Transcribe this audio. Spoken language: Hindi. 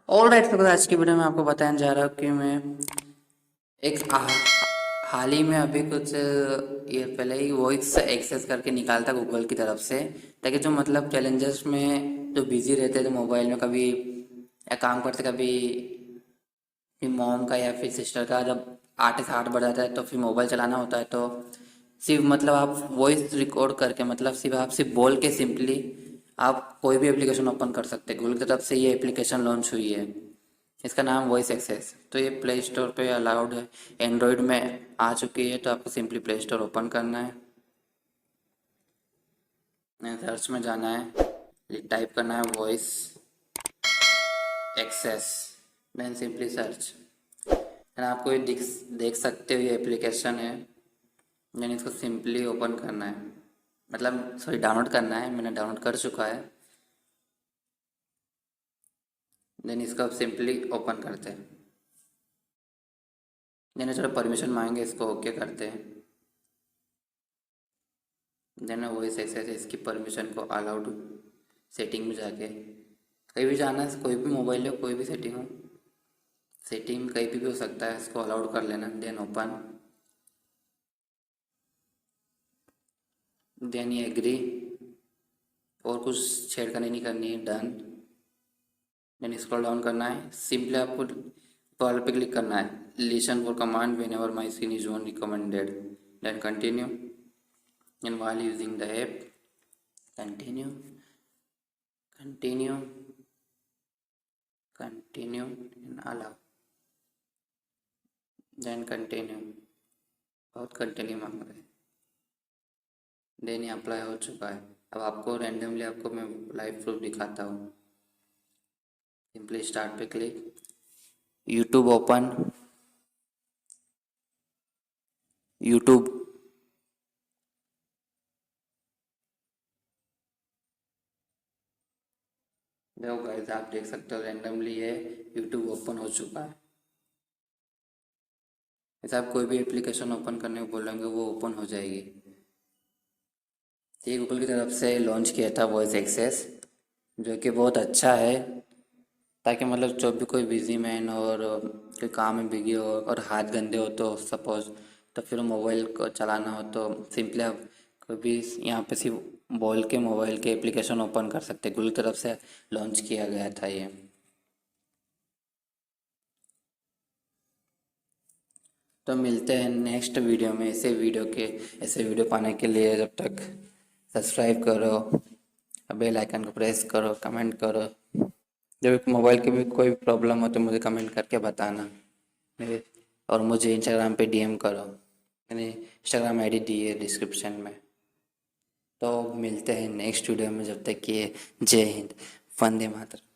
ऑल राइट, तो आज की वीडियो में आपको बताने जा रहा हूँ कि मैं एक हाल ही में अभी कुछ ये पहले ही वॉइस एक्सेस करके निकालता गूगल की तरफ से, ताकि जो मतलब चैलेंजर्स में जो बिजी रहते हैं, जो मोबाइल में कभी या काम करते, कभी फिर मॉम का या फिर सिस्टर का जब 8 से 8 बढ़ जाता है तो फिर मोबाइल चलाना होता है, तो सिर्फ मतलब आप वॉइस रिकॉर्ड करके, मतलब सिर्फ बोल के सिंपली आप कोई भी एप्लीकेशन ओपन कर सकते हैं। गूगल की तरफ से ये एप्लीकेशन लॉन्च हुई है, इसका नाम वॉइस एक्सेस। तो ये प्ले स्टोर पे अलाउड है, एंड्रॉयड में आ चुकी है। तो आपको सिंपली प्ले स्टोर ओपन करना है, सर्च में जाना है, टाइप करना है voice access, then simply search. Then आपको ये देख सकते हो, ये एप्लीकेशन है। देन इसको सिंपली ओपन करना है, मतलब सॉरी डाउनलोड करना है। मैंने डाउनलोड कर चुका है। देन इसको आप सिंपली ओपन करते हैं। देन चलो परमिशन मांगेंगे, इसको ओके करते हैं। देन वॉइस एक्सेस इसकी परमिशन को अलाउड सेटिंग में जाके, कहीं भी जाना है, कोई भी मोबाइल हो, कोई भी सेटिंग हो, सेटिंग कहीं भी हो सकता है, इसको अलाउड कर लेना। देन ओपन, देन ये एग्री, और कुछ छेड़खानी नहीं करनी है, डन। देन स्क्रॉल डाउन करना है, सिंपली आपको कॉल पे क्लिक करना है, listen for command whenever my screen is on recommended. Then continue, and while using the app, continue, continue, continue and allow, then continue। बहुत कंटिन्यू मांग रहे हैं। देन ये अप्लाई हो चुका है। अब आपको रैंडमली आपको मैं लाइव प्रूफ दिखाता हूँ। सिंपली स्टार्ट पे क्लिक, यूट्यूब ओपन, यूट्यूब, देखो गाइस, आप देख सकते हो रैंडमली ये यूट्यूब ओपन हो चुका है। ऐसा आप कोई भी एप्लीकेशन ओपन करने को बोलेंगे वो ओपन हो जाएगी। ये गूगल की तरफ से लॉन्च किया था वॉइस एक्सेस, जो कि बहुत अच्छा है, ताकि मतलब जो भी कोई बिजी मैन और कोई काम में बिजी हो और हाथ गंदे हो, तो सपोज तो फिर मोबाइल को चलाना हो, तो सिंपली आप कोई भी यहाँ पे सिर्फ बोल के मोबाइल के एप्लीकेशन ओपन कर सकते हैं। गूगल की तरफ से लॉन्च किया गया था ये। तो मिलते हैं नेक्स्ट वीडियो में। ऐसे वीडियो पाने के लिए जब तक सब्सक्राइब करो, बेल आइकन को प्रेस करो, कमेंट करो। जब मोबाइल की भी कोई प्रॉब्लम हो तो मुझे कमेंट करके बताना मेरे, और मुझे इंस्टाग्राम पे डीएम करो। मैंने इंस्टाग्राम आईडी दी है डिस्क्रिप्शन में। तो मिलते हैं नेक्स्ट वीडियो में, जब तक कि जय हिंद, वंदे मातरम।